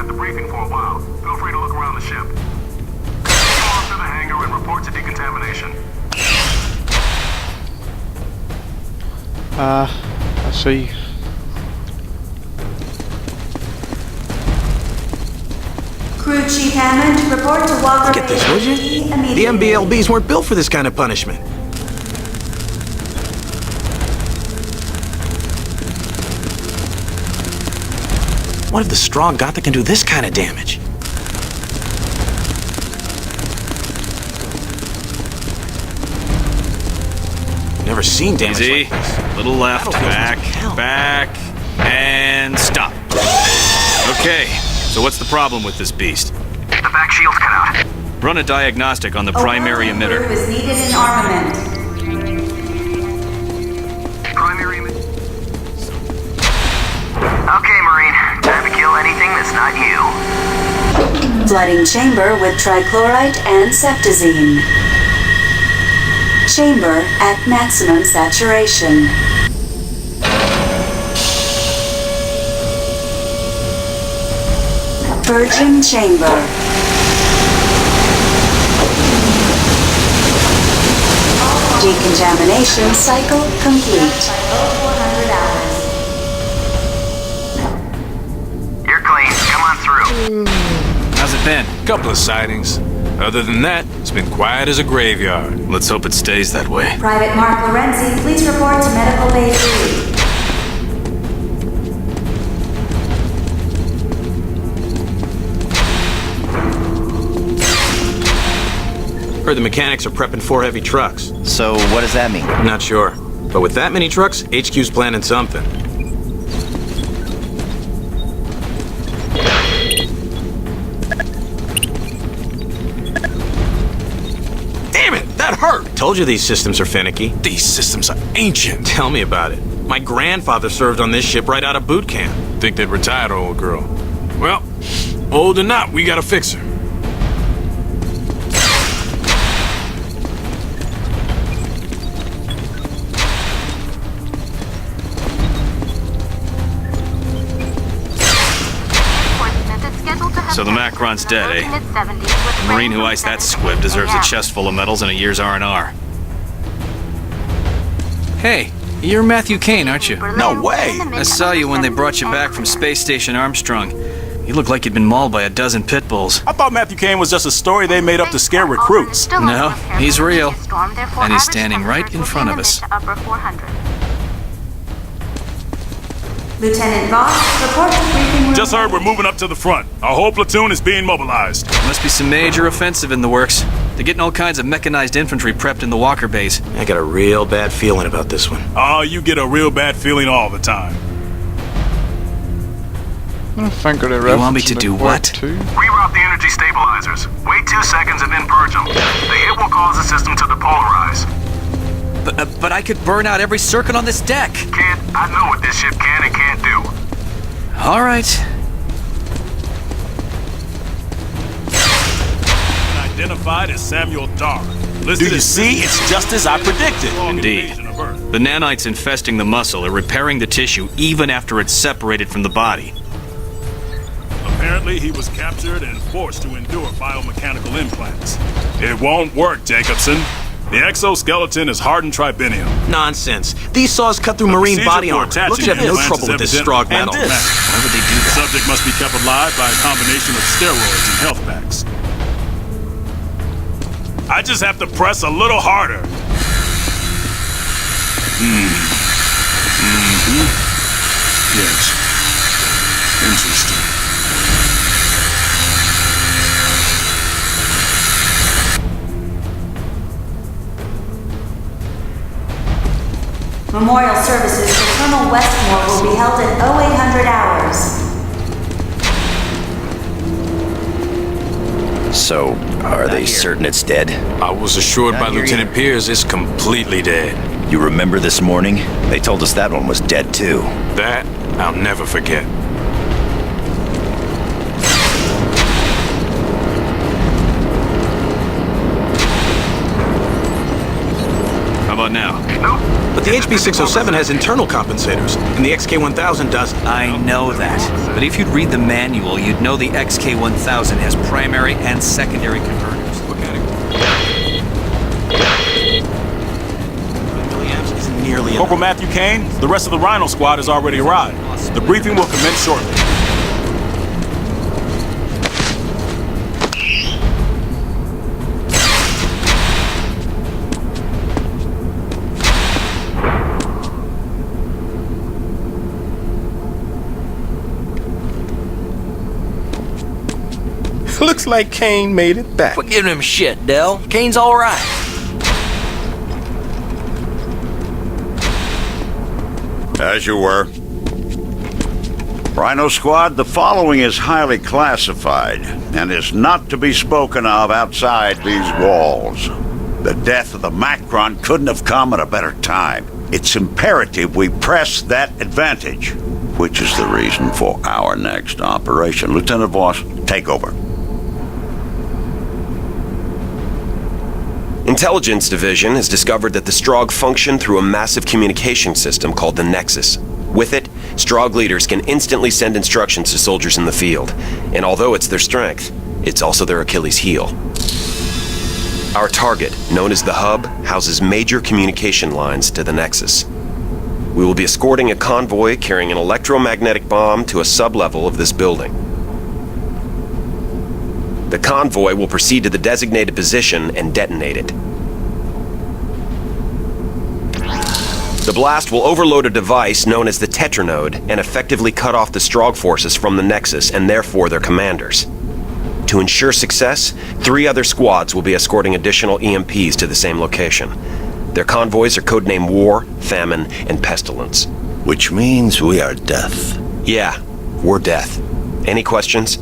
the briefing for a while. Feel free to look around the ship. Come off to the hangar and report to decontamination. I see. Crew Chief Hammond, report to Walker. Get this, would you? The MBLBs weren't built for this kind of punishment. What if the strong Gothic can do this kind of damage? Never seen damage Easy. like this. Little left, back, and stop. Okay, so what's the problem with this beast? The back shield's cut out. Run a diagnostic on the primary emitter. Crew is needed in armament. Primary emitter. Okay, Marine. Time to kill anything that's not you. Flooding chamber with trichlorite and septazine. Chamber at maximum saturation. Purging chamber. Decontamination cycle complete. You're clean. Come on through. How's it been? Couple of sightings. Other than that, it's been quiet as a graveyard. Let's hope it stays that way. Private Mark Lorenzi, please report to Medical Bay 3. Heard the mechanics are prepping 4 heavy trucks. So what does that mean? Not sure. But with that many trucks, HQ's planning something. Damn it! That hurt! Told you these systems are finicky. These systems are ancient. Tell me about it. My grandfather served on this ship right out of boot camp. Think they'd retired, old girl. Well, old or not, we gotta fix her. So the Macron's dead, eh? The Marine who iced that squib deserves a chest full of medals and a year's R&R. Hey, you're Matthew Kane, aren't you? No way! I saw you when they brought you back from Space Station Armstrong. You look like you'd been mauled by a dozen pit bulls. I thought Matthew Kane was just a story they made up to scare recruits. No, he's real. And he's standing right in front of us. Lieutenant Voss, report to briefing room. Just heard we're moving up to the front. Our whole platoon is being mobilized. Must be some major offensive in the works. They're getting all kinds of mechanized infantry prepped in the Walker base. I got a real bad feeling about this one. Oh, you get a real bad feeling all the time. Thank God You want me to do what? Reroute the energy stabilizers. Wait 2 seconds and then purge them. The hit will cause the system to depolarize. But I could burn out every circuit on this deck. Kid, I know what this ship can and can't do. All right. Identified as Samuel Darr. Do you see? It's just as I predicted. Indeed. The nanites infesting the muscle are repairing the tissue even after it's separated from the body. Apparently, he was captured and forced to endure biomechanical implants. It won't work, Jacobson. The exoskeleton is hardened tribinium. Nonsense. These saws cut through marine body armor. Look, you have no trouble with this strong metal. Why would they do that? The subject must be kept alive by a combination of steroids and health packs. I just have to press a little harder. Yes. Interesting. Memorial services for Colonel Westmore will be held at 0800 hours. So, are they certain it's dead? I was assured by Lieutenant Pierce it's completely dead. You remember this morning? They told us that one was dead too. That I'll never forget. How about now? Nope. But the HB607 has internal compensators, and the XK1000 doesn't. I know that. But if you'd read the manual, you'd know the XK1000 has primary and secondary converters. Milliamps isn't nearly enough. Corporal Matthew Kane, the rest of the Rhino squad has already arrived. The briefing will commence shortly. Looks like Kane made it back. Quit giving him shit, Dell. Kane's all right. As you were. Rhino Squad, the following is highly classified and is not to be spoken of outside these walls. The death of the Macron couldn't have come at a better time. It's imperative we press that advantage, which is the reason for our next operation. Lieutenant Voss, take over. Intelligence Division has discovered that the Strogg function through a massive communication system called the Nexus. With it, Strogg leaders can instantly send instructions to soldiers in the field. And although it's their strength, it's also their Achilles heel. Our target, known as the Hub, houses major communication lines to the Nexus. We will be escorting a convoy carrying an electromagnetic bomb to a sub-level of this building. The convoy will proceed to the designated position and detonate it. The blast will overload a device known as the Tetranode and effectively cut off the Strogg forces from the Nexus and therefore their commanders. To ensure success, 3 other squads will be escorting additional EMPs to the same location. Their convoys are codenamed War, Famine, and Pestilence. Which means we are death. Yeah, we're death. Any questions?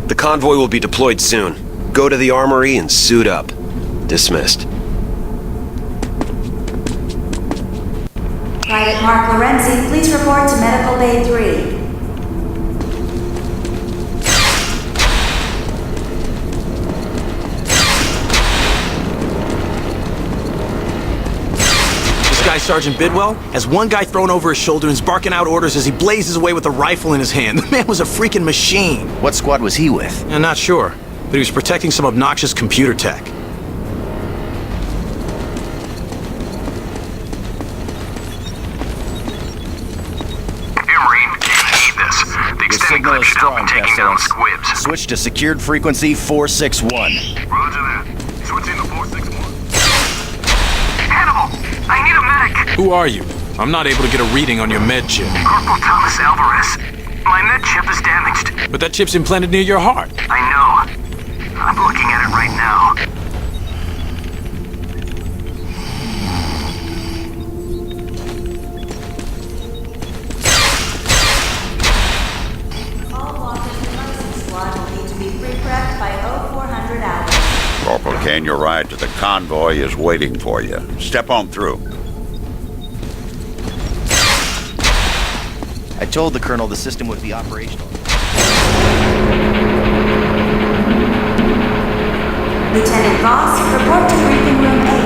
The convoy will be deployed soon. Go to the armory and suit up. Dismissed. Private Mark Lorenzi, please report to Medical Bay 3. Sergeant Bidwell has one guy thrown over his shoulder and is barking out orders as he blazes away with a rifle in his hand. The man was a freaking machine. What squad was he with? I'm not sure, but he was protecting some obnoxious computer tech. Here, Marine, you need this. The extended clip should help in taking down the squibs. Switch to secured frequency 461. Roger that. Switching to 461. Hannibal! I need a medic! Who are you? I'm not able to get a reading on your med chip. Corporal Thomas Alvarez. My med chip is damaged. But that chip's implanted near your heart. I know. I'm looking at it right now. All Walker's devices squad will need to be pre-prepped by 0400 hours. Corporal Kane, your ride to the convoy is waiting for you. Step on through. I told the Colonel the system would be operational. Lieutenant Voss, report to briefing room A.